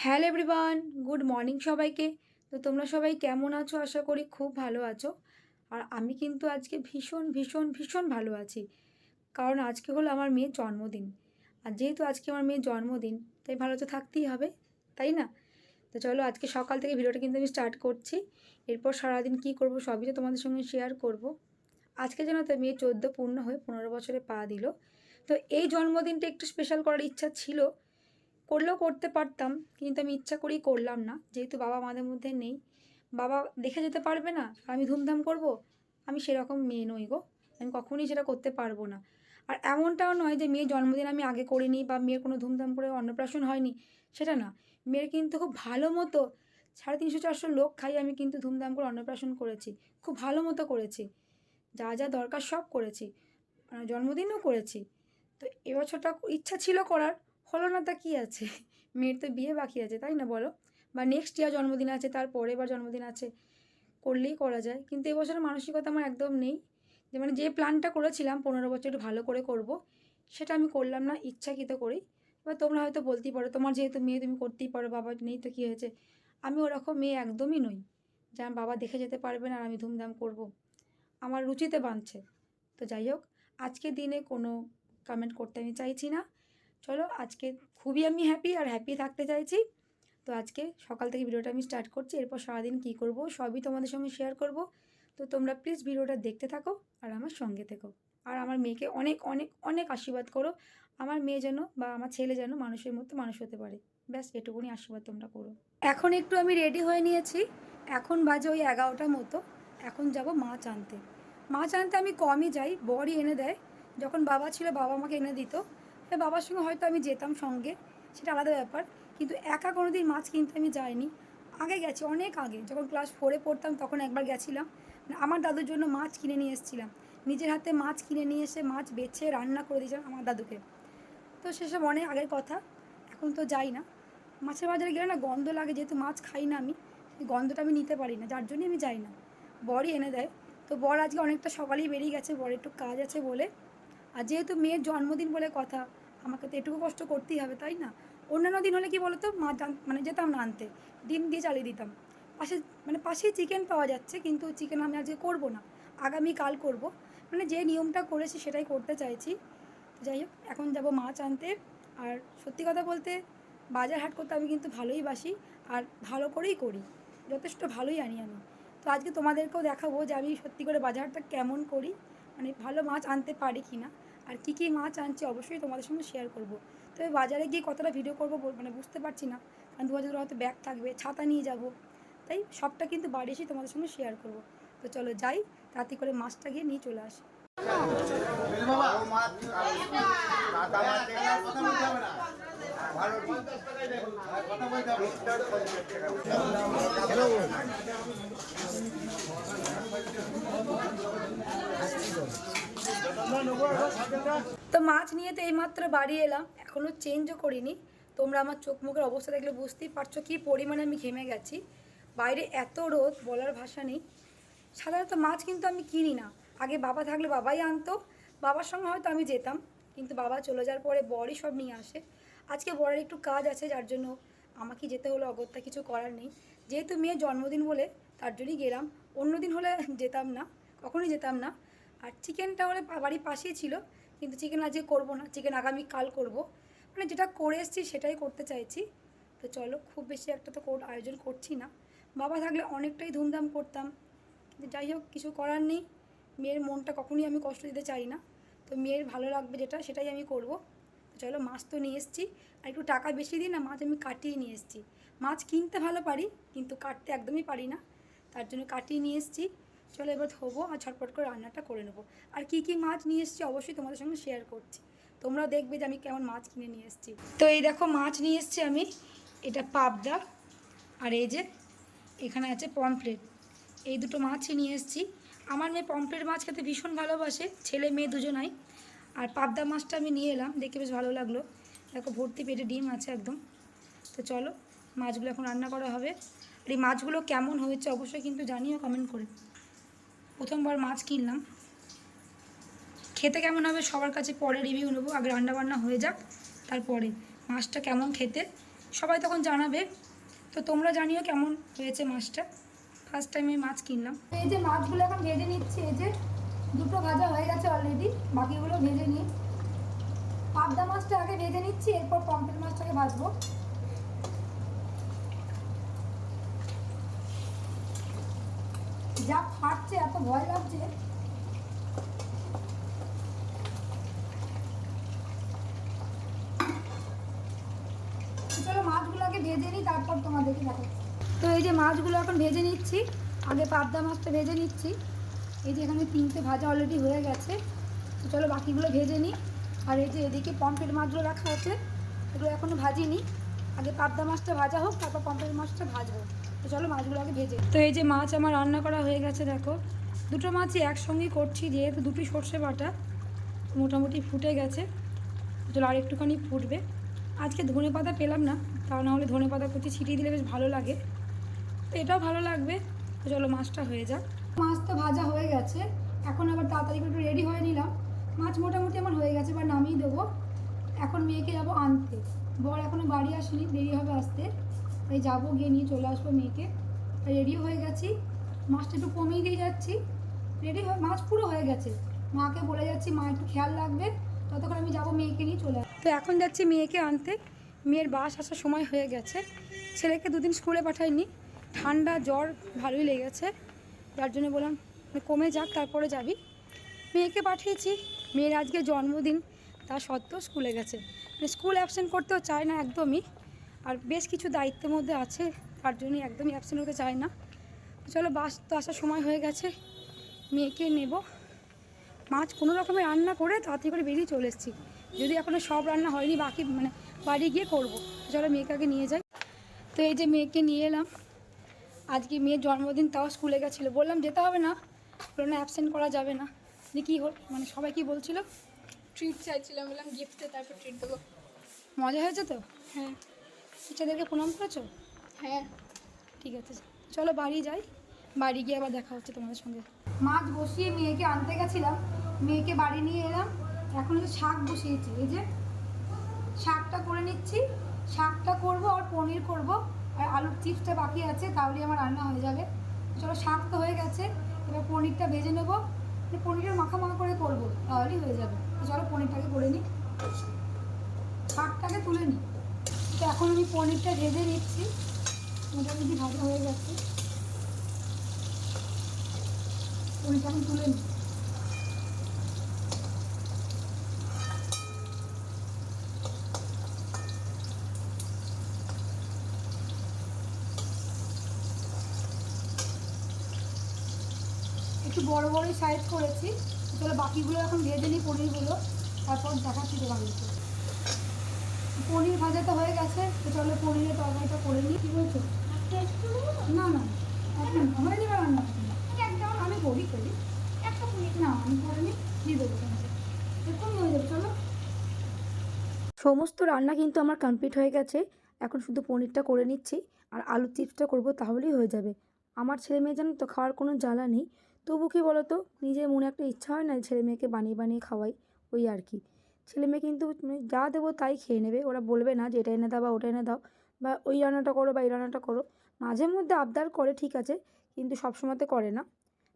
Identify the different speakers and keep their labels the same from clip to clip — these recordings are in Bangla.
Speaker 1: হ্যালো এভরিওয়ান, গুড মর্নিং সবাইকে। তো তোমরা সবাই কেমন আছো? আশা করি খুব ভালো আছো। আর আমি কিন্তু আজকে ভীষণ ভীষণ ভীষণ ভালো আছি, কারণ আজকে হলো আমার মেয়ের জন্মদিন। আর যেহেতু আজকে আমার মেয়ের জন্মদিন, তাই ভালো তো থাকতেই হবে, তাই না? তো চলো, আজকে সকাল থেকে ভিডিওটা কিন্তু আমি স্টার্ট করছি। এরপর সারাদিন কী করব সবই তো তোমাদের সঙ্গে শেয়ার করব। আজকে যেন তো মেয়ে 14 পূর্ণ হয়ে 15 বছরে পা দিল। তো এই জন্মদিনটা একটু স্পেশাল করার ইচ্ছা ছিল, করলেও করতে পারতাম, কিন্তু আমি ইচ্ছা করেই করলাম না, যেহেতু বাবা আমাদের মধ্যে নেই। বাবা দেখে যেতে পারবে না, আমি ধুমধাম করব? আমি সেরকম মেয়ে নই গো, আমি কখনোই সেটা করতে পারবো না। আর এমনটাও নয় যে মেয়ের জন্মদিন আমি আগে করিনি বা মেয়ের কোনো ধুমধাম করে অন্নপ্রাশন হয়নি, সেটা না। মেয়ের কিন্তু খুব ভালো মতো 350-400 লোক খাই আমি কিন্তু ধুমধাম করে অন্নপ্রাশন করেছি, খুব ভালো মতো করেছি, যা যা দরকার সব করেছি, জন্মদিনও করেছি। তো এবছরটা ইচ্ছা ছিল করার, হলো না তা কী আছে, মেয়ের তো বিয়ে বাকি আছে, তাই না বলো? বা নেক্সট ইয়ার জন্মদিন আছে, তার পরের বার জন্মদিন আছে, করলেই করা যায়। কিন্তু এবছরের মানসিকতা আমার একদম নেই, যে মানে যে প্ল্যানটা করেছিলাম 15 বছর একটু ভালো করে করব, সেটা আমি করলাম না ইচ্ছাকৃত করেই। এবার তোমরা হয়তো বলতেই পারো, তোমার যেহেতু মেয়ে তুমি করতেই পারো, বাবা নেই তো কী হয়েছে। আমি ওরকম মেয়ে একদমই নই যে আমার বাবা দেখে যেতে পারবে না আর আমি ধুমধাম করব, আমার রুচিতে বাঁধছে। তো যাই হোক, আজকের দিনে কোনো কমেন্ট করতে আমি চাইছি না। চলো, আজকে খুবই আমি হ্যাপি আর হ্যাপি থাকতে চাইছি। তো আজকে সকাল থেকে ভিডিওটা আমি স্টার্ট করছি, এরপর সারাদিন কী করব সবই তোমাদের সঙ্গে শেয়ার করব। তো তোমরা প্লিজ ভিডিওটা দেখতে থাকো আর আমার সঙ্গে থেকো। আর আমার মেয়েকে অনেক অনেক অনেক আশীর্বাদ করো, আমার মেয়ে যেন বা আমার ছেলে যেন মানুষের মতো মানুষ হতে পারে, ব্যাস এটুকুনি আশীর্বাদ তোমরা করো। এখন একটু আমি রেডি হয়ে নিয়েছি, এখন বাজে ওই 11টার মতো। এখন যাব মাছ আনতে। মাছ আনতে আমি কমই যাই, বরই এনে দেয়। যখন বাবা ছিল বাবা আমাকে এনে দিত, বাবার সঙ্গে হয়তো আমি যেতাম সঙ্গে, সেটা আলাদা ব্যাপার। কিন্তু একা কোনো দিন মাছ কিনতে আমি যাইনি। আগে গেছি, অনেক আগে, যখন ক্লাস 4-এ পড়তাম তখন একবার গেছিলাম, আমার দাদুর জন্য মাছ কিনে নিয়ে এসেছিলাম। নিজের হাতে মাছ কিনে নিয়ে এসে মাছ বেছে রান্না করে দিয়েছিলাম আমার দাদুকে। তো সেসব অনেক আগের কথা, এখন তো যাই না। মাছের বাজারে গেলে না গন্ধ লাগে, যেহেতু মাছ খাই না আমি, সেই গন্ধটা আমি নিতে পারি না, যার জন্যই আমি যাই না, বরই এনে দেয়। তো বর আজকে অনেকটা সকালেই বেরিয়ে গেছে, বর একটু কাজ আছে বলে। আর যেহেতু মেয়ের জন্মদিন বলে কথা, আমাকে তো এটুকু কষ্ট করতেই হবে, তাই না? অন্যান্য দিন হলে কি বলতো, মাছ মানে যেতাম না আনতে, ডিম দিয়ে চালিয়ে দিতাম। পাশে মানে পাশেই চিকেন পাওয়া যাচ্ছে, কিন্তু চিকেন আমি আজকে করবো না, আগামীকাল করব। মানে যে নিয়মটা করেছি সেটাই করতে চাইছি। যাই হোক, এখন যাব মাছ আনতে। আর সত্যি কথা বলতে, বাজার হাট করতে আমি কিন্তু ভালোই বাসি, আর ভালো করেই করি, যথেষ্ট ভালোই আনি আমি। তো আজকে তোমাদেরকেও দেখাবো যে আমি সত্যি করে বাজার হাটটা কেমন করি, মানে ভালো মাছ আনতে পারি কি না, আর কী কী মাছ আনছি অবশ্যই তোমাদের সঙ্গে শেয়ার করব। তবে বাজারে গিয়ে কতটা ভিডিও করবো মানে বুঝতে পারছি না, কারণ 2 হাজার হয়তো ব্যাগ থাকবে, ছাতা নিয়ে যাব, তাই সবটা কিন্তু বাড়ি এসেই তোমাদের সঙ্গে শেয়ার করব। তো চলো যাই, তাড়াতাড়ি করে মাছটা গিয়ে নিয়ে চলে আসি। তো মাছ নিয়ে তো এইমাত্র বাড়ি এলাম, এখনও চেঞ্জও করিনি। তোমরা আমার চোখ মুখের অবস্থা দেখলে বুঝতেই পারছো কী পরিমাণে আমি ঘেমে গেছি। বাইরে এত রোদ, বলার ভাষা নেই। সাধারণত মাছ কিন্তু আমি কিনি না, আগে বাবা থাকলে বাবাই আনতো, বাবার সঙ্গে হয়তো আমি যেতাম, কিন্তু বাবা চলে যাওয়ার পরে বরই সব নিয়ে আসে। আজকে বরের একটু কাজ আছে, যার জন্য আমাকে যেতে হলো, অগত্যা কিছু করার নেই। যেহেতু মেয়ের জন্মদিন বলে তার জন্যই গেলাম, অন্য দিন হলে যেতাম না, কখনোই যেতাম না। আর চিকেনটা হলে বাড়ির পাশেই ছিল, কিন্তু চিকেন আজকে করবো না, চিকেন আগামীকাল করব। মানে যেটা করে এসেছি সেটাই করতে চাইছি। তো চলো, খুব বেশি একটা তো আয়োজন করছি না, বাবা থাকলে অনেকটাই ধুমধাম করতাম, কিন্তু যাই হোক, কিছু করার নেই। মেয়ের মনটা কখনোই আমি কষ্ট দিতে চাই না, তো মেয়ের ভালো লাগবে যেটা সেটাই আমি করব। তো চলো, মাছ তো নিয়ে এসেছি, আর একটু টাকা বেশি দিই না, মাছ আমি কাটিয়ে নিয়ে এসেছি। মাছ কিনতে ভালো পারি, কিন্তু কাটতে একদমই পারি না, তার জন্য কাটিয়ে নিয়ে এসেছি। চলো এবার ধোবো আর ঝটপট করে রান্নাটা করে নেবো। আর কী কী মাছ নিয়ে এসেছি অবশ্যই তোমাদের সঙ্গে শেয়ার করছি, তোমরাও দেখবে যে আমি কেমন মাছ কিনে নিয়ে এসেছি। তো এই দেখো মাছ নিয়ে এসেছি আমি, এটা পাবদা, আর এই যে এখানে আছে পমফ্রেট, এই দুটো মাছই নিয়ে এসেছি। আমার মেয়ে পমফ্রেট মাছ খেতে ভীষণ ভালোবাসে, ছেলে মেয়ে দুজনাই। আর পাবদা মাছটা আমি নিয়ে এলাম, দেখে বেশ ভালো লাগলো, দেখো ভর্তি পেটে ডিম আছে একদম। তো চলো, মাছগুলো এখন রান্না করা হবে। আর এই মাছগুলো কেমন হয়েছে অবশ্যই কিন্তু জানিও কমেন্ট করে। প্রথমবার মাছ কিনলাম, খেতে কেমন হবে সবার কাছে পরে রিভিউ নেবো, আগে রান্নাবান্না হয়ে যাক, তারপরে মাছটা কেমন খেতে সবাই তখন জানাবে। তো তোমরা জানিও কেমন হয়েছে মাছটা। ফার্স্ট টাইম আমি মাছ কিনলাম। এই যে মাছগুলো এখন ভেজে নিচ্ছি। এই যে দুটো ভাজা হয়ে গেছে অলরেডি, বাকিগুলো ভেজে নিই। পাবদা মাছটা আগে ভেজে নিচ্ছি, এরপর পমফ্রেট মাছটাকে ভাজবো। যা ফাটছে, এত ভয় লাগছে। চলো মাছগুলো আগে ভেজে নিই, তারপর তোমাদেরকে দেখাচ্ছি। তো এই যে মাছগুলো এখন ভেজে নিচ্ছি। আগে পাবদা মাছটা ভেজে নিচ্ছি। এই যে এখানে 3টে ভাজা অলরেডি হয়ে গেছে। তো চলো বাকিগুলো ভেজে নিই। আর এই যে এদিকে পমফ্রেট মাছগুলো রাখা আছে, এগুলো এখনও ভাজিনি। আগে পাবদা মাছটা ভাজা হোক, তারপর পমফ্রেট মাছটা ভাজবো। তো চলো মাছগুলো আগে ভেজে। তো এই যে মাছ আমার রান্না করা হয়ে গেছে। দেখো দুটো মাছই একসঙ্গেই করছি, যেহেতু দুটি সর্ষে বাটা, মোটামুটি ফুটে গেছে। চলো আর একটুখানি ফুটবে। আজকে ধনে পাতা পেলাম না, তাও না হলে ধনে পাতা কুচি ছিটিয়ে দিলে বেশ ভালো লাগে। তো এটাও ভালো লাগবে। তো চলো মাছটা হয়ে যাক। মাছ তো ভাজা হয়ে গেছে, এখন আবার তাড়াতাড়ি করে একটু রেডি হয়ে নিলাম। মাছ মোটামুটি আমার হয়ে গেছে, এবার নামিয়ে দেবো। এখন মেয়েকে যাবো আনতে। বর এখনও বাড়ি আসেনি, দেরি হবে আসতে। তাই যাবো, গিয়ে নিয়ে চলে আসবো মেয়েকে। রেডিও হয়ে গেছি। মাছটা একটু কমিয়ে দিয়ে যাচ্ছি। রেডি হয়ে মাছ পুরো হয়ে গেছে। মাকে বলে যাচ্ছি মা একটু খেয়াল রাখবে, ততক্ষণ আমি যাবো মেয়েকে নিয়ে চলে আসবো। তো এখন যাচ্ছি মেয়েকে আনতে। মেয়ের বাস আসার সময় হয়ে গেছে। ছেলেকে দুদিন স্কুলে পাঠাইনি, ঠান্ডা জ্বর ভালোই লেগেছে, যার জন্য বললাম কমে যাক তারপরে যাবি। মেয়েকে পাঠিয়েছি। মেয়ের আজকে জন্মদিন, তা সত্ত্বেও স্কুলে গেছে। স্কুল অ্যাবসেন্ট করতেও চায় না একদমই। আর বেশ কিছু দায়িত্বের মধ্যে আছে, তার জন্যই একদমই অ্যাবসেন্ট হতে চায় না। চলো বাস তো আসার সময় হয়ে গেছে, মেয়েকে নেব। মাছ কোনো রকমের রান্না করে তাড়াতাড়ি করে বেরিয়ে চলে এসেছি। যদি এখনও সব রান্না হয়নি, বাকি বাড়ি গিয়ে করবো। চলো মেয়েকে আগে নিয়ে যাই। তো এই যে মেয়েকে নিয়ে এলাম। আজকে মেয়ের জন্মদিন, তাও স্কুলে গেছিলো। বললাম যেতে হবে না, বললো না অ্যাবসেন্ট করা যাবে না। যে কী হল, সবাই কি বলছিল?
Speaker 2: ট্রিট চাইছিলাম, বললাম গিফটে তারপর ট্রিট দেবো।
Speaker 1: মজা হয়েছে তো?
Speaker 2: হ্যাঁ।
Speaker 1: টিচারদেরকে প্রণাম করেছো?
Speaker 2: হ্যাঁ।
Speaker 1: ঠিক আছে, চলো বাড়ি যাই। বাড়ি গিয়ে আবার দেখা হচ্ছে তোমাদের সঙ্গে। মাছ বসিয়ে মেয়েকে আনতে গেছিলাম, মেয়েকে বাড়ি নিয়ে এলাম। এখন যে শাক বসিয়েছি, এই যে শাকটা করে নিচ্ছি। শাকটা করব আর পনির করব, আর আলুর চিপসটা বাকি আছে, তাহলেই আমার রান্না হয়ে যাবে। চলো শাক তো হয়ে গেছে, এবার পনিরটা ভেজে নেবো। পনিরের মাখা মাখা করে করবো, তাহলেই হয়ে যাবে। চলো পনিরটাকে করে নিই, শাকটাকে তুলে নিই। তো এখন আমি পনিরটা ভেজে নিচ্ছি। মোটামুটি ভাজা হয়ে গেছে, পনিরটা এখন তুলে নিই। একটু বড় বড়ই সাইজ করেছি। চলো বাকিগুলো এখন ভেজে নিই, পনিরগুলো, তারপর দেখাচ্ছি তোমাদেরকে। পনির ভাজাটা হয়ে গেছে। তো চলো পনিরের তরকারিটা করে নিই। কী বলছো? না না, এখন হয়ে যাবে রান্না। একদম আমি করি একটা পনির না, আমি করে নিই, দিয়ে দেবো তোমাকে, এরকমই হয়ে যাবে। চলো, সমস্ত রান্না কিন্তু আমার কমপ্লিট হয়ে গেছে। এখন শুধু পনিরটা করে নিচ্ছি আর আলুর চিপসটা করবো, তাহলেই হয়ে যাবে। আমার ছেলে মেয়ে জানো তো, খাওয়ার কোনো জ্বালা নেই। তবু কী বলো তো, নিজের মনে একটা ইচ্ছা হয় না ছেলে মেয়েকে বানিয়ে বানিয়ে খাওয়াই, ওই আর কি। ছেলে মেয়ে কিন্তু যা দেবো তাই খেয়ে নেবে, ওরা বলবে না যে এটা এনে দাও বা ওটা এনে দাও, বা ওই রান্নাটা করো বা এই রান্নাটা করো। মাঝে মধ্যে আবদার করে, ঠিক আছে, কিন্তু সবসময়তে করে না।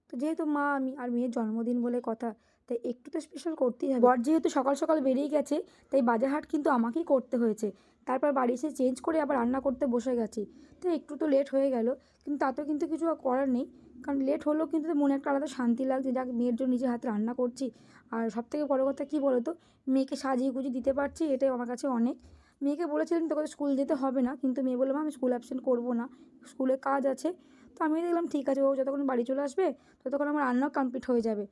Speaker 1: তো যেহেতু মা আমি, আর মেয়ের জন্মদিন বলে কথা, তাই একটু তো স্পেশাল করতেই হবে। বর যেহেতু সকাল সকাল বেরিয়ে গেছে, তাই বাজার হাট কিন্তু আমাকেই করতে হয়েছে। তারপর বাড়ি এসে চেঞ্জ করে আবার রান্না করতে বসে গেছি। তো একটু তো লেট হয়ে গেল, কিন্তু তাতেও কিন্তু কিছু করার নেই। কারণ লেট হলেও কিন্তু মনে একটা আলাদা শান্তি লাগছে, যাক মেয়ের জন্য নিজে হাতে রান্না করছি। আর সবথেকে বড় কথা কী বলো তো, মেয়েকে সাজিয়ে গুজিয়ে দিতে পারছি, এটাই আমার কাছে অনেক। মেয়েকে বলেছিলাম তোকে স্কুল যেতে হবে না, কিন্তু মেয়ে বললাম আমি স্কুল অ্যাবসেন্ট করবো না, স্কুলে কাজ আছে। তো আমি দেখলাম ঠিক আছে, ও যতক্ষণ বাড়ি চলে আসবে ততক্ষণ আমার রান্নাও কমপ্লিট হয়ে যাবে,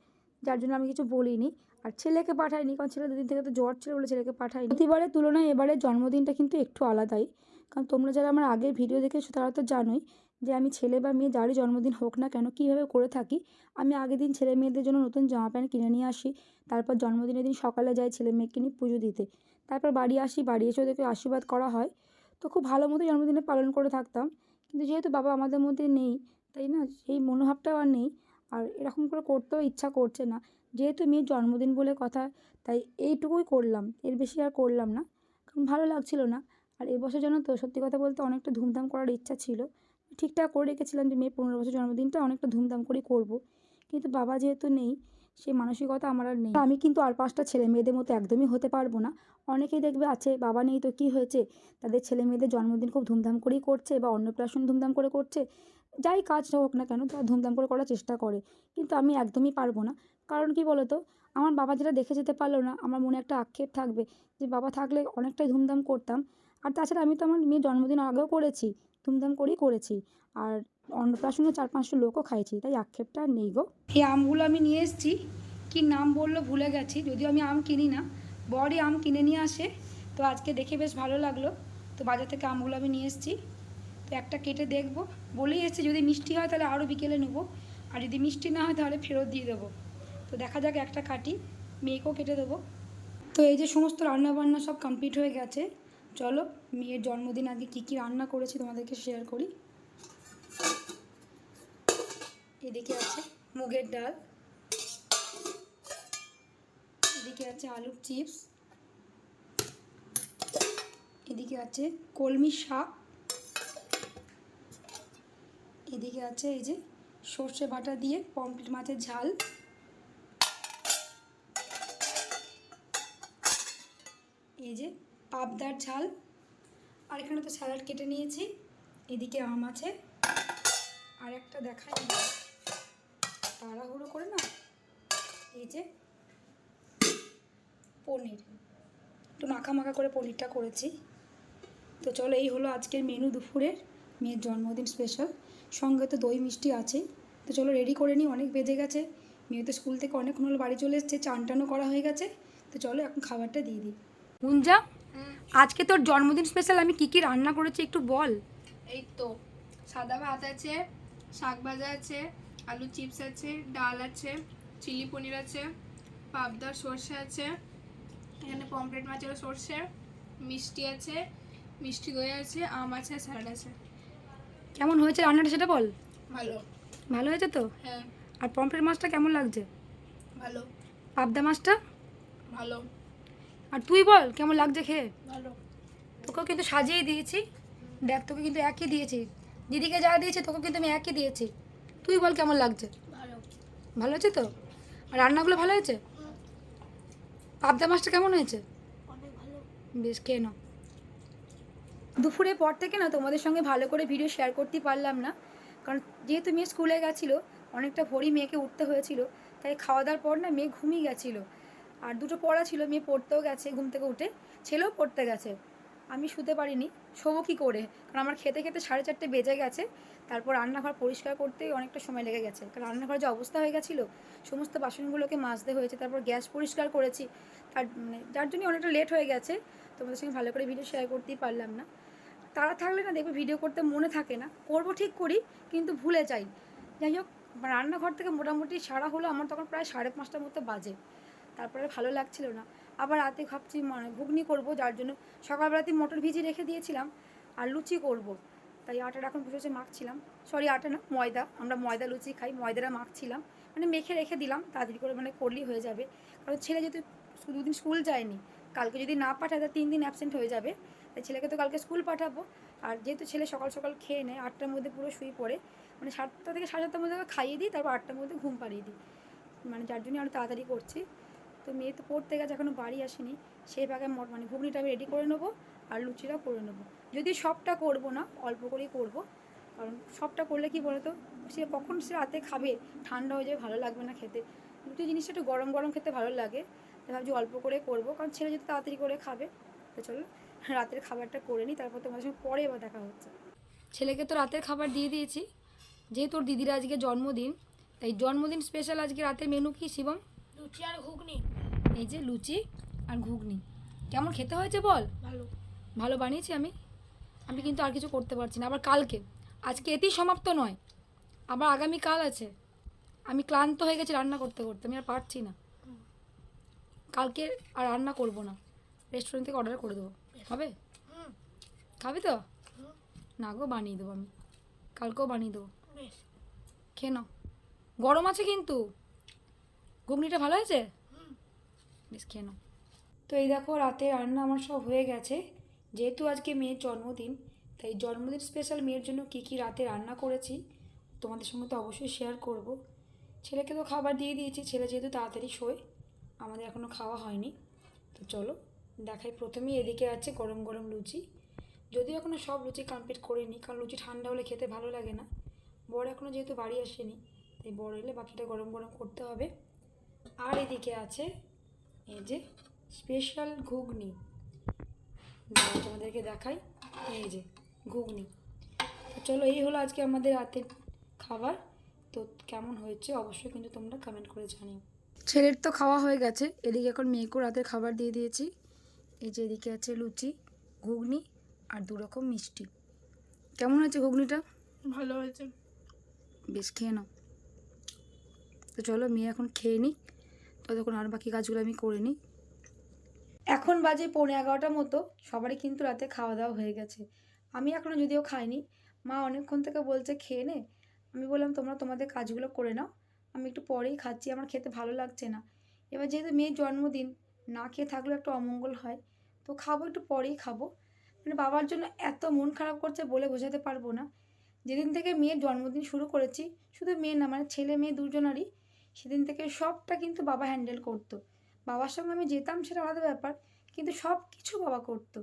Speaker 1: যার জন্য আমি কিছু বলিনি। আর ছেলেকে পাঠাইনি, কারণ ছেলে দুদিন থেকে তো জ্বর ছিল বলে ছেলেকে পাঠাইনি। প্রতিবারের তুলনায় এবারের জন্মদিনটা কিন্তু একটু আলাদাই। কারণ তোমরা যারা আমার আগের ভিডিও দেখেছো তারা তো জানোই যে আমি ছেলে বা মেয়ে যারই জন্মদিন হোক না কেন কীভাবে করে থাকি। আমি আগের দিন ছেলে মেয়েদের জন্য নতুন জামা প্যান্ট কিনে নিয়ে আসি, তারপর জন্মদিনের দিন সকালে যাই ছেলে মেয়েকে নিয়ে পুজো দিতে, তারপর বাড়ি আসি, বাড়ি এসে ওদেরকে আশীর্বাদ করা হয়। তো খুব ভালো মতো জন্মদিনে পালন করে থাকতাম। কিন্তু যেহেতু বাবা আমাদের মধ্যে নেই, তাই না সেই মনোভাবটাও আর নেই, আর এরকম করে করতেও ইচ্ছা করছে না। যেহেতু মেয়ের জন্মদিন বলে কথা, তাই এইটুকুই করলাম, এর বেশি আর করলাম না, কারণ ভালো লাগছিল না। আর আর এবছর জানো তো সত্যি কথা বলতে অনেকটা ধুমধাম করার ইচ্ছা ছিল, ঠিকঠাক করে রেখেছিলাম যে মেয়ের 15 বছর জন্মদিনটা অনেকটা ধুমধাম করেই করব, কিন্তু বাবা যেহেতু নেই সেই মানসিকতা আমার আর নেই। আমি কিন্তু আর 5টা ছেলে মেয়েদের মতো একদমই হতে পারবো না। অনেকেই দেখবে আছে বাবা নেই তো কী হয়েছে, তাদের ছেলে মেয়েদের জন্মদিন খুব ধুমধাম করেই করছে বা অন্নপ্রাশন ধুমধাম করে করছে, যাই কাজ হোক না কেন তারা ধুমধাম করে করার চেষ্টা করে, কিন্তু আমি একদমই পারবো না। কারণ কি বলো তো, আমার বাবা যেটা দেখে যেতে পারলো না, আমার মনে একটা আক্ষেপ থাকবে যে বাবা থাকলে অনেকটাই ধুমধাম করতাম। আর তাছাড়া আমি তো আমার মেয়ের জন্মদিন আগেও করেছি, ধুমধাম করেই করেছি, আর অন্নপ্রাশনে 4-5টা লোকও খাইছি, তাই আক্ষেপটা আর নেই গো। এই আমগুলো আমি নিয়ে এসেছি, কি নাম বললো ভুলে গেছি, যদিও আমি আম কিনি না, বড়ই আম কিনে নিয়ে আসে, তো আজকে দেখে বেশ ভালো লাগলো, তো বাজার থেকে আমগুলো আমি নিয়ে এসেছি। তো একটা কেটে দেখবো, বলেই এসেছি যদি মিষ্টি হয় তাহলে আরও বিকেলে নেবো, আর যদি মিষ্টি না হয় তাহলে ফেরত দিয়ে দেবো। তো দেখা যাক, একটা কাটি, মেয়েকেও কেটে দেবো। তো এই যে সমস্ত রান্নাবান্না সব কমপ্লিট হয়ে গেছে, চলো মেয়ের জন্মদিন আগে কী কী রান্না করেছি তোমাদেরকে শেয়ার করি। এদিকে আছে মুগের ডাল, এদিকে আছে আলুর চিপস, এদিকে আছে কলমি শাক, এদিকে আছে এই যে সর্ষে বাটা দিয়ে পমফ্রেট মাছের ঝাল, এই যে পাবদার ঝাল, আর এখানে তো স্যালাড কেটে নিয়েছি, এদিকে আম আছে, আর একটা দেখাই তাড়াহুড়ো করে না, এই যে পনির, একটু মাখা মাখা করে পনিরটা করেছি। তো চলো এই হলো আজকের মেনু দুপুরের, মেয়ের জন্মদিন স্পেশাল, সঙ্গে তো দই মিষ্টি আছে। তো চলো রেডি করে নিই, অনেক বেজে গেছে, মেয়ে তো স্কুল থেকে অনেকক্ষণ হলো বাড়ি চলে এসছে, চান টানও করা হয়ে গেছে। তো চলো এখন খাবারটা দিয়ে দিই। গুঞ্জা, আজকে তোর জন্মদিন স্পেশাল আমি কি কি রান্না করেছি একটু বল।
Speaker 2: এই তো সাদা ভাত আছে, শাক ভাজা আছে, আলু চিপস আছে, ডাল আছে, চিলি পনির আছে, পাবদার সর্ষে আছে, এখানে পমফ্রেট মাছের সর্ষে, মিষ্টি আছে, মিষ্টি দই আছে, আম আছে, স্যালাড আছে।
Speaker 1: কেমন হয়েছে রান্নাটা সেটা বল।
Speaker 2: ভালো।
Speaker 1: ভালো হয়েছে তো?
Speaker 2: হ্যাঁ
Speaker 1: আর পমফ্রেট মাছটা কেমন লাগছে?
Speaker 2: ভালো।
Speaker 1: পাবদা মাছটা?
Speaker 2: ভালো।
Speaker 1: আর তুই বল কেমন লাগছে খেয়ে।
Speaker 2: ভালো।
Speaker 1: তোকেও কিন্তু সাজিয়ে দিয়েছি, দেখ তোকে কিন্তু একই দিয়েছি, দিদিকে যা দিয়েছি তোকে কিন্তু আমি একই দিয়েছি। তুই বল কেমন লাগছে।
Speaker 2: ভালো।
Speaker 1: ভালো হয়েছে তো? আর রান্নাগুলো ভালো হয়েছে? পাবদা মাছটা কেমন হয়েছে?
Speaker 2: অনেক ভালো।
Speaker 1: বেশ খেয়ে নাও। দুপুরের পর থেকে না তোমাদের সঙ্গে ভালো করে ভিডিও শেয়ার করতে পারলাম না, কারণ যেহেতু মেয়ে স্কুলে গেছিলো, অনেকটা ভোরই মেয়েকে উঠতে হয়েছিল, তাই খাওয়া দাওয়ার পর না মেয়ে ঘুমিয়ে গেছিলো, আর দুটো পড়া ছিল, মেয়ে পড়তেও গেছে ঘুম থেকে উঠে, ছেলেও পড়তে গেছে, আমি শুতে পারিনি, শোবো কী করে, কারণ আমার খেতে খেতে 4:30 বেজে গেছে, তারপর রান্নাঘর পরিষ্কার করতেই অনেকটা সময় লেগে গেছে, কারণ রান্নাঘরে যে অবস্থা হয়ে গেছিলো, সমস্ত বাসনগুলোকে মাজতে হয়েছে, তারপর গ্যাস পরিষ্কার করেছি, তার যার জন্যই অনেকটা লেট হয়ে গেছে, তোমাদের সঙ্গে ভালো করে ভিডিও শেয়ার করতেই পারলাম না। তারা থাকলে না দেখবে ভিডিও করতে মনে থাকে না, করবো ঠিক করি কিন্তু ভুলে যাই। যাই হোক, রান্নাঘর থেকে মোটামুটি সারা হলো আমার তখন প্রায় 5:30টার মতো বাজে, তারপরে ভালো লাগছিল না, আবার রাতে ভাবছি মানে ঘুগনি করব, যার জন্য সকালবেলাতে মটর ভিজিয়ে রেখে দিয়েছিলাম, আর লুচি করব, তাই আটাটা এখন বসে মাখছিলাম, সরি আটা না ময়দা, আমরা ময়দা লুচি খাই, ময়দাটা মাখছিলাম, মানে মেখে রেখে দিলাম তাড়াতাড়ি করে, মানে করলেই হয়ে যাবে, কারণ ছেলে যেহেতু 2 দিন স্কুল যায়নি, কালকে যদি না পাঠায় তাহলে 3 দিন অ্যাবসেন্ট হয়ে যাবে, তাই ছেলেকে তো কালকে স্কুল পাঠাবো, আর যেহেতু ছেলে সকাল সকাল খেয়ে নেয় 8টার মধ্যে পুরো শুয়ে পড়ে, মানে 7টা থেকে 7:30টার মধ্যে খাইয়ে দিই, তারপর 8টার মধ্যে ঘুম পাড়িয়ে দিই, মানে যার জন্য আরও তাড়াতাড়ি করছি। তো মেয়ে তো পড়তে গেছে এখনও বাড়ি আসেনি, সেই ভাগে মানে ঘুগনিটা আমি রেডি করে নেবো, আর লুচিটাও করে নেবো, যদি সবটা করবো না অল্প করেই করবো, কারণ সবটা করলে কি বলতো, সে কখন সে রাতে খাবে, ঠান্ডা হয়ে যাবে, ভালো লাগবে না খেতে, লুচি জিনিসটা একটু গরম গরম খেতে ভালো লাগে, তাই ভাবছি অল্প করে করবো, কারণ ছেলে যদি তাড়াতাড়ি করে খাবে। তো চলো রাতের খাবারটা করে নিই, তারপর তোমাদের সঙ্গে পরে এবার দেখা হচ্ছে। ছেলেকে তো রাতের খাবার দিয়ে দিয়েছি, যেহেতু ওর দিদির আজকে জন্মদিন, তাই জন্মদিন স্পেশাল আজকে রাতের মেনু কি শিবম?
Speaker 2: লুচি আর ঘুগনি।
Speaker 1: এই যে লুচি আর ঘুগনি, কেমন খেতে হয়েছে বল।
Speaker 2: ভালো।
Speaker 1: ভালো বানিয়েছি আমি, আমি কিন্তু আর কিছু করতে পারছি না, আবার কালকে, আজকে এতেই সমাপ্ত নয়, আবার আগামী কাল আছে, আমি ক্লান্ত হয়ে গেছি রান্না করতে করতে, আমি আর পারছি না, কালকে আর রান্না করব না, রেস্টুরেন্ট থেকে অর্ডার করে দেবো, হবে? খাবি তো? না গো, বানিয়ে দেবো আমি, কালকেও বানিয়ে দেবো, খেয়ে নাও, গরম আছে কিন্তু, ঘুগনিটা ভালো হয়েছে, বেশ খেয়ে নাও। তো এই দেখো রাতে রান্না আমার সব হয়ে গেছে, যেহেতু আজকে মেয়ের জন্মদিন, তাই জন্মদিন স্পেশাল মেয়ের জন্য কী কী রাতে রান্না করেছি তোমাদের সঙ্গে তো অবশ্যই শেয়ার করব। ছেলেকে তো খাবার দিয়ে দিয়েছি, ছেলে যেহেতু তাড়াতাড়ি শোয়, আমাদের এখনও খাওয়া হয়নি। তো চলো দেখাই। প্রথমেই এদিকে আছে গরম গরম লুচি। যদিও এখনও সব লুচি কমপ্লিট করিনি, কারণ লুচি ঠান্ডা হলে খেতে ভালো লাগে না। বড় এখনও যেহেতু বাড়ি আসেনি, তাই বড় এলে বাকিটা গরম গরম করতে হবে। আর এদিকে আছে এই যে স্পেশাল ঘুগনি, তোমাদেরকে দেখাই। এই যে ঘুগনি। তো চলো, এই হলো আজকে আমাদের রাতের খাবার। তো কেমন হয়েছে অবশ্যই কিন্তু তোমরা কমেন্ট করে জানিও। ছেলের তো খাওয়া হয়ে গেছে, এদিকে এখন মেয়েকেও রাতের খাবার দিয়ে দিয়েছি। এই যে এদিকে আছে লুচি, ঘুগনি আর 2 রকম মিষ্টি। কেমন হয়েছে ঘুগনিটা?
Speaker 2: ভালো হয়েছে।
Speaker 1: বেশ, খেয়ে নাও। তো চলো মেয়ে এখন খেয়ে নিই, ততক্ষণ আর বাকি কাজগুলো আমি করে নিই। এখন বাজে 11:15 মতো, সবারই কিন্তু রাতে খাওয়া দাওয়া হয়ে গেছে। আমি এখনও যদিও খাইনি, মা অনেকক্ষণ থেকে বলছে খেয়ে নে। আমি বললাম তোমরা তোমাদের কাজগুলো করে নাও, আমি একটু পরেই খাচ্ছি, আমার খেতে ভালো লাগছে না। এবার যেহেতু মেয়ের জন্মদিন, না খেয়ে থাকলেও একটা অমঙ্গল হয়, তো খাবো, একটু পরেই খাবো। মানে বাবার জন্য এত মন খারাপ করছে বলে বোঝাতে পারবো না। যেদিন থেকে মেয়ের জন্মদিন শুরু করেছি, শুধু মেয়ে না, মানে ছেলে মেয়ে দুজনারই, সেদিন থেকে সবটা কিন্তু বাবা হ্যান্ডেল করতো। বাবার সঙ্গে আমি যেতাম সেটা আলাদা ব্যাপার, কিন্তু সব কিছু বাবা করতো।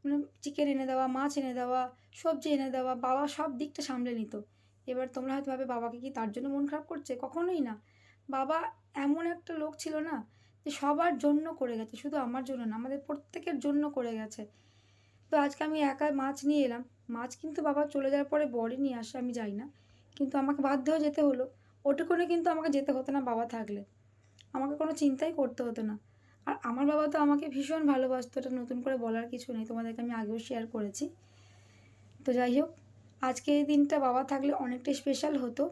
Speaker 1: মানে চিকেন এনে দেওয়া, মাছ এনে দেওয়া, সবজি এনে দেওয়া, বাবা সব দিকটা সামলে নিত। এবার তোমরা হয়তো ভাবে বাবাকে কি তার জন্য মন খারাপ করছে? কখনোই না। বাবা এমন একটা লোক ছিল না, যে সবার জন্য করে গেছে, শুধু আমার জন্য না, আমাদের প্রত্যেকের জন্য করে গেছে। তো আজকে আমি একা মাছ নিয়ে এলাম, মাছ কিন্তু বাবা চলে যাওয়ার পরে বড়ি নিয়ে আসে, আমি যাই না, কিন্তু আমাকে বাধ্য হয়ে যেতে হলো। ওটুকুনে কিন্তু আমাকে যেতে হতো না বাবা থাকলে, আমাকে কোনো চিন্তাই করতে হতো না। আর আমার বাবা তো আমাকে ভীষণ ভালোবাসতো, এটা নতুন করে বলার কিছু নেই, তোমাদেরকে আমি আগেও শেয়ার করেছি। তো যাই হোক, আজকে এই দিনটা বাবা থাকলে অনেকটাই স্পেশাল হতো।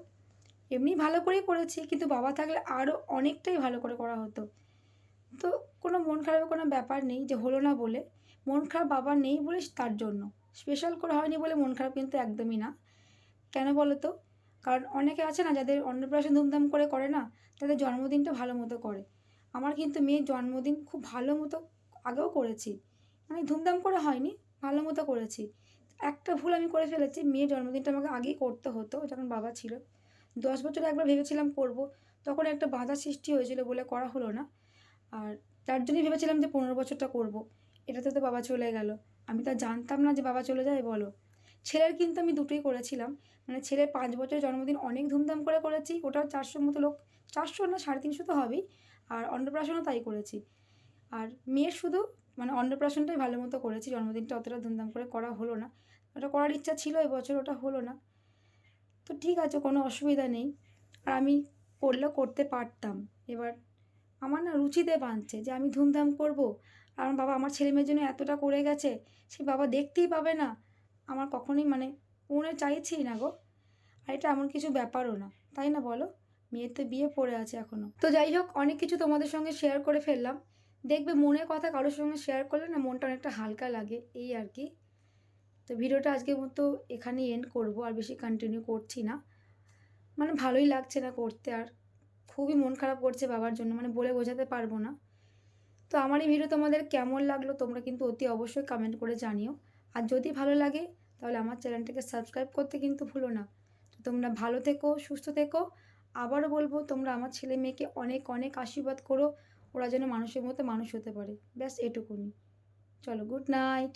Speaker 1: এমনি ভালো করেই করেছি, কিন্তু বাবা থাকলে আরও অনেকটাই ভালো করে করা হতো। তো কোনো মন খারাপের কোনো ব্যাপার নেই যে হলো না বলে। মন খারাপ বাবা নেই বলে তার জন্য স্পেশাল করে হয়নি বলে মন খারাপ কিন্তু একদমই না। কেন বলো তো? কারণ অনেকে আছে না, যাদের অন্নপ্রাশন ধুমধাম করে করে না, তাদের জন্মদিনটা ভালো মতো করে। আমার কিন্তু মেয়ের জন্মদিন খুব ভালো মতো আগেও করেছি, মানে ধুমধাম করে হয়নি, ভালো মতো করেছি। একটা ভুল আমি করে ফেলেছি, মেয়ের জন্মদিনটা আমাকে আগেই করতে হতো যখন বাবা ছিল। 10 বছরে একবার ভেবেছিলাম করব, তখন একটা বাধা সৃষ্টি হয়েছিল বলে করা হলো না। আর তার জন্যই ভেবেছিলাম যে 15 বছরটা করব, এটাতে তো বাবা চলে গেল। আমি তা জানতাম না যে বাবা চলে যায় বলো। ছেলের কিন্তু আমি দুটোই করেছিলাম, মানে ছেলের 5 বছরের জন্মদিন অনেক ধুমধাম করে করেছি, ওটাও 400 মতো লোক, 400 না 350 তো হবেই। আর অন্নপ্রাশনও তাই করেছি। আর মেয়ের শুধু মানে অন্নপ্রাশনটাই ভালো মতো করেছি, জন্মদিনটা অতটা ধুমধাম করে করা হলো না। ওটা করার ইচ্ছা ছিল এবছর, ওটা হলো না। তো ঠিক আছে, কোনো অসুবিধা নেই। আর আমি করলেও করতে পারতাম। এবার আমার না রুচিতে বাঁধছে যে আমি ধুমধাম করব, আর আমার বাবা আমার ছেলে মেয়ের জন্য এতটা করে গেছে, সে বাবা দেখতেই পাবে না। আমার কখনোই মানে মনে চাইছি না গো। আর এটা এমন কিছু ব্যাপারও না, তাই না বলো? মেয়ের তো বিয়ে পড়ে আছে এখনও। তো যাই হোক, অনেক কিছু তোমাদের সঙ্গে শেয়ার করে ফেললাম। দেখবে মনের কথা কারোর সঙ্গে শেয়ার করলে না মনটা অনেকটা হালকা লাগে, এই আর কি। তো ভিডিওটা আজকের মতো এখানেই এন্ড করব, আর বেশি কন্টিনিউ করছি না। মানে ভালোই লাগছে না করতে, আর খুবই মন খারাপ করছে বাবার জন্য, মানে বলে বোঝাতে পারবো না। তো আমার এই ভিডিও তোমাদের কেমন লাগলো তোমরা কিন্তু অতি অবশ্যই কমেন্ট করে জানিও। আর যদি ভালো লাগে তাহলে আমার চ্যানেলটাকে সাবস্ক্রাইব করতে কিন্তু ভুলো না। তো তোমরা ভালো থেকো, সুস্থ থেকো। আবারও বলবো, তোমরা আমার ছেলে মেয়েকে অনেক অনেক আশীর্বাদ করো, ওরা যেন মানুষের মতো মানুষ হতে পারে। ব্যাস এটুকুনি। চলো, গুড নাইট।